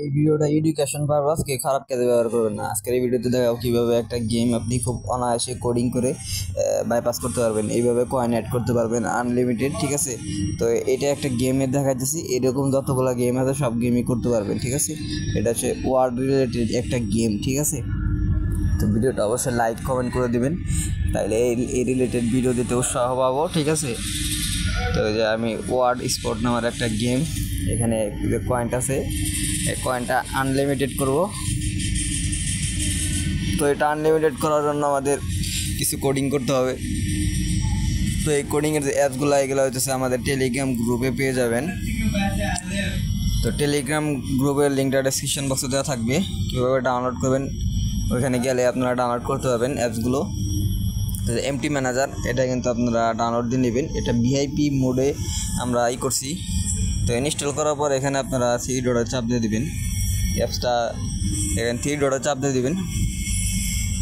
এই ভিডিওটা education purpose কে খারাপ কাজে ব্যবহার করবেন না। আজকের এই ভিডিওতে দেখাবো কিভাবে একটা গেম আপনি খুব অনায়াসে কোডিং করে বাইপাস করতে পারবেন, এইভাবে কয়েন অ্যাড করতে পারবেন আনলিমিটেড। ঠিক আছে, তো এটা একটা গেমের দেখাচ্ছি, এরকম যতগুলো গেম আছে সব গেমই করতে পারবেন। ঠিক আছে, এটা হচ্ছে ওয়ার্ড রিলেটেড একটা গেম। ঠিক আছে, তো ভিডিওটা অবশ্যই লাইক কমেন্ট করে দেবেন, তাইলে এই রিলেটেড ভিডিও দিতে উৎসাহ পাবো। ঠিক আছে, তো যে আমি ওয়ার্ড স্পোর্ট নামের একটা গেম, এখানে যে কয়েনটা আছে এই কয়েনটা আনলিমিটেড করব। তো এটা আনলিমিটেড করার জন্য আমাদের কিছু কোডিং করতে হবে। তো এই কোডিংয়ের যে অ্যাপসগুলো এগুলো হচ্ছে আমাদের টেলিগ্রাম গ্রুপে পেয়ে যাবেন। তো টেলিগ্রাম গ্রুপের লিঙ্কটা ডেসক্রিপশন বক্সে দেওয়া থাকবে, কীভাবে ডাউনলোড করবেন ওইখানে গেলে আপনারা ডাউনলোড করতে পারবেন অ্যাপসগুলো। তো এমটি ম্যানেজার এটা কিন্তু আপনারা ডাউনলোড দিয়ে নেবেন, এটা ভিআইপি মোডে আমরা করছি। তো ইনস্টল করার পর এখানে আপনারা থ্রি ডটে চাপ দিয়ে দেবেন, অ্যাপসটা এখানে থ্রি ডটে চাপ দিয়ে দেবেন।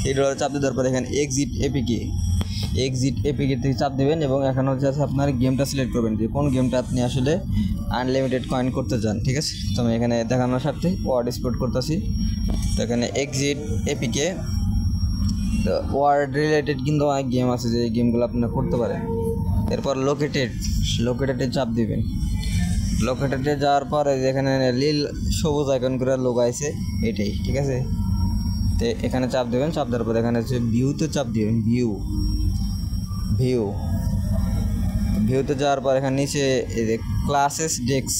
থ্রি ডটে চাপ দিয়ে দেওয়ার পর এখানে এক্সিট এপিকে থেকে চাপ দেবেন এবং এখানে হচ্ছে আপনার গেমটা সিলেক্ট করবেন যে কোন গেমটা আপনি আসলে আনলিমিটেড কয়েন করতে চান। ঠিক আছে, তো আমি এখানে দেখানোর সাথে ওয়ার্ড এক্সপোর্ট করতেছি। তো এখানে এক্সিট এপিকে, তো ওয়ার্ড রিলেটেড কিন্তু অনেক গেম আছে যে এই গেমগুলো আপনারা করতে পারেন। এরপর লোকেটেডে চাপ দিবেন। লোকেটেডে যাওয়ার পর যেখানে নীল সবুজ আইকন করে লোগো আছে এটাই। ঠিক আছে, তো এখানে চাপ দেবেন, চাপ দেওয়ার পর এখানে হচ্ছে ভিউতে চাপ দিবেন। ভিউতে যাওয়ার পর এখানে নিচে এই যে ক্লাসেস ডেস্ক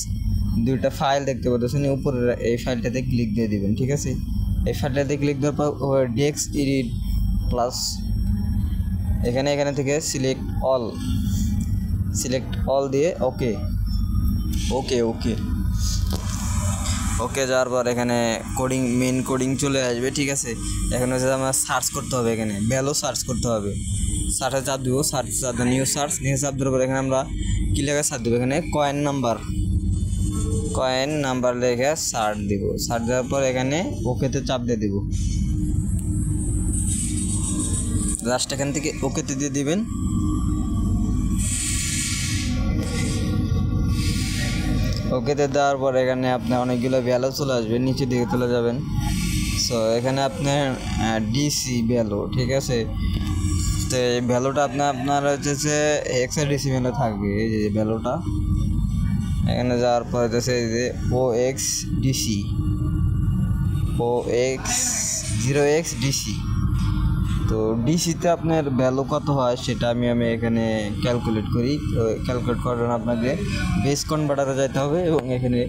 দুইটা ফাইল দেখতে পাচ্ছেন, উপরে এই ফাইলটাতে ক্লিক দিয়ে দিবেন। ঠিক আছে, এই ফাইলটাতে ক্লিক দেওয়ার পর ডেস্ক এডিট প্লাস এখানে থেকে সিলেক্ট অল দিয়ে ওকে যাওয়ার পর এখানে মেন কোডিং চলে আসবে। ঠিক আছে, এখানে হচ্ছে আমরা সার্চ করতে হবে, এখানে ভ্যালু সার্চ করতে হবে। সার্চে চাপ দেবো, নিউ সার্চ চাপ দেওয়ার পর এখানে আমরা কী লেখা সার্চ দেবো, এখানে কয়েন নাম্বার লেখে সার্চ দেবো। সার্চ দেওয়ার পর এখানে ওকেতে চাপ দিয়ে দেবো, লাস্ট এখান থেকে ওকেতে দিয়ে দিবেন। ওকেতে দেওয়ার পর এখানে আপনার অনেকগুলো ভ্যালু চলে আসবে, নিচে দিকে চলে যাবেন। সো এখানে আপনার ডিসি ভ্যালু। ঠিক আছে, তো এই ভ্যালুটা আপনার হচ্ছে হেক্সাডেসিমেলে থাকবে। এই যে ভ্যালুটা এখানে যাওয়ার পর হচ্ছে এই যে OX0XDC। তো ডিসিতে আপনার ভ্যালু কত হয় সেটা আমি এখানে ক্যালকুলেট করি। তো ক্যালকুলেট করার জন্য আপনাকে বেস কনভার্টারে যেতে হবে এবং এখানে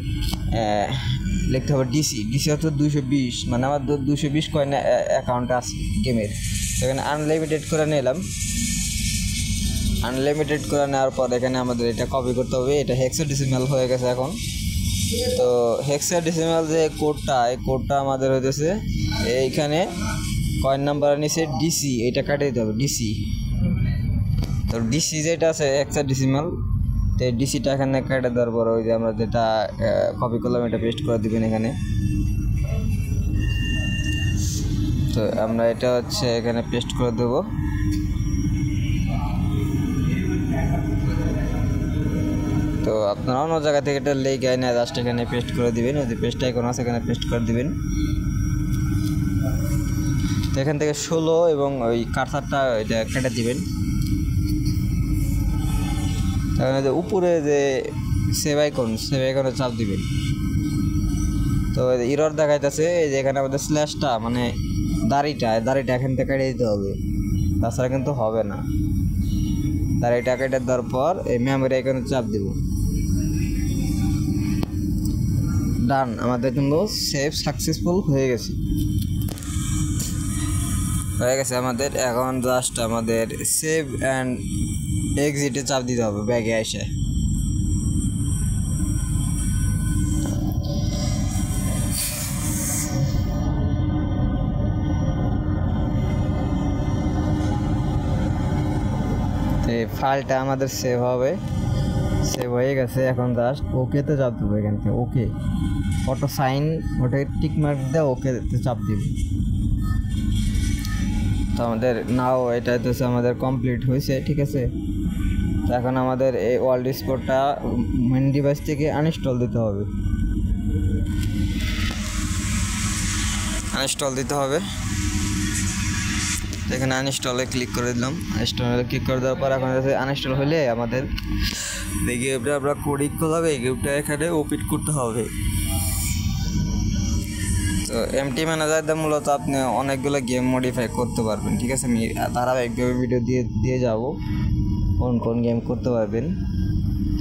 লিখতে হবে ডিসি হচ্ছে 220, মানে আমার 220 কয়েন অ্যাকাউন্টে আছে গেমের। তো এখানে আনলিমিটেড করে নিলাম। আনলিমিটেড করে নেওয়ার পর এখানে আমাদের এটা কপি করতে হবে, এটা হেক্সাডেসিমাল হয়ে গেছে এখন। তো হেক্সাডেসিমাল যে কোডটা, এই কোডটা আমাদের হইতেছে এইখানে কয়েন নাম্বারের নিচে ডিসি, এটা কাটিয়ে দিতে হবে ডিসি। তো ডিসি যেটা আছে হেক্সাডেসিমাল, তো এই ডিসিটা এখানে কেটে দেওয়ার পর ওই যে আমরা যেটা কপি করলাম এটা পেস্ট করে দিবেন এখানে। তো আমরা এটা হচ্ছে এখানে পেস্ট করে দেবো। তো আপনারা অন্য জায়গা থেকে এটা লেগে না জাস্ট এখানে পেস্ট করে দিবেন, ওই যে পেস্ট আইকন আছে এখানে পেস্ট করে দিবেন। তো এখান থেকে 16 এবং ওই কার্সারটা এটা কেটে দিবেন। তাহলে যে উপরে যে সেভ আইকনে চাপ দিবেন। তো এরর দেখাইতেছে যে এখানে আমাদের স্ল্যাশটা মানে দাড়িটা এখান থেকে কেটে দিতে হবে, তাছাড়া কিন্তু হবে না। দাড়িটা কেটে দেওয়ার পর এই মেমোরি আইকনে চাপ দিব। ডান, আমাদের কিন্তু সেভ সাকসেসফুল হয়ে গেছে আমাদের। এখন জাস্ট আমাদের সেভ অ্যান্ড এক্সিটে চাপ দিতে হবে ব্যাগে এসে। এই ফাইলটা আমাদের সেভ হয়ে গেছে। এখন জাস্ট ওকেতে চাপ দেবো, এখান থেকে ওকে অটো সাইন ওটা টিক মার্ক দিয়ে ওকেতে চাপ দিব। তো আমাদের নাও এটা হচ্ছে আমাদের কমপ্লিট হয়েছে। ঠিক আছে, তো এখন আমাদের এই ওয়ার্ল্ড স্পোর্টটা মেন ডিভাইস থেকে আনইনস্টল দিতে হবে। আনইনস্টল দিতে হবে। এখানে আনইনস্টলে ক্লিক করে দিলাম। আনইনস্টলে ক্লিক করে দেওয়ার পর এখন আনইনস্টল হলে আমাদের এই গেমটা আমরা কোডিং করতে এই গেমটা এখানে ওপেন করতে হবে। তো এমটি ম্যানেজার দিয়ে মূলত আপনি অনেকগুলো গেম মডিফাই করতে পারবেন, ঠিক আছে। আমি ধারাবাহিকভাবে ভিডিও দিয়ে যাব কোন কোন গেম করতে পারবেন।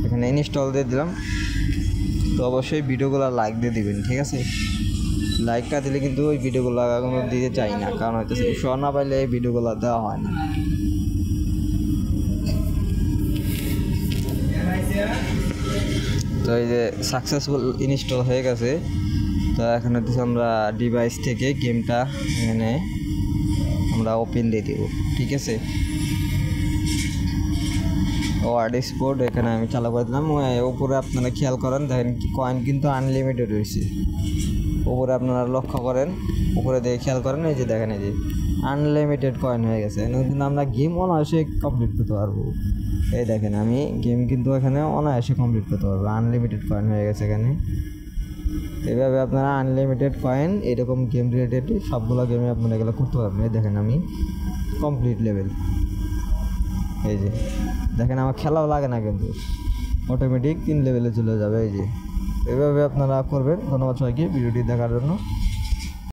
এখানে ইনস্টল দিয়ে দিলাম। তো অবশ্যই ভিডিওগুলো লাইক দিয়ে দিবেন, ঠিক আছে। লাইক না দিলে কিন্তু ওই ভিডিওগুলো কোনো দিতে চাই না, কারণ হয়তো শো না পাইলে এই ভিডিওগুলো দেওয়া হয় না। তো এই যে সাকসেসফুল ইনস্টল হয়ে গেছে। তো এখন হচ্ছে আমরা ডিভাইস থেকে গেমটা এখানে আমরা ওপেন দিয়ে দেব, ঠিক আছে। ওয়ার্ড এক্সপোর্ট এখানে আমি চালু করে দিলাম। উপরে আপনারা খেয়াল করেন, দেখেন কয়েন কিন্তু আনলিমিটেড রয়েছে। উপরে আপনারা লক্ষ্য করেন, উপরে দেখে খেয়াল করেন, এই যে দেখেন এই যে আনলিমিটেড কয়েন হয়ে গেছে। কিন্তু আমরা গেম অনায়াসে কমপ্লিট করতে পারবো। এই দেখেন আমি গেম কিন্তু এখানে অনায়াসে কমপ্লিট করতে পারবো, আনলিমিটেড কয়েন হয়ে গেছে এখানে। এভাবে আপনারা আনলিমিটেড কয়েন এরকম গেম রিলেটেড সবগুলো গেমে আপনারা এগুলো করতে পারবেন। এই দেখেন আমি কমপ্লিট লেভেল, এই যে দেখেন আমার খেলাও লাগে না, কিন্তু অটোমেটিক 3 লেভেলে চলে যাবে। এই যে এভাবে আপনারা করবেন। ধন্যবাদ সবাইকে ভিডিওটি দেখার জন্য।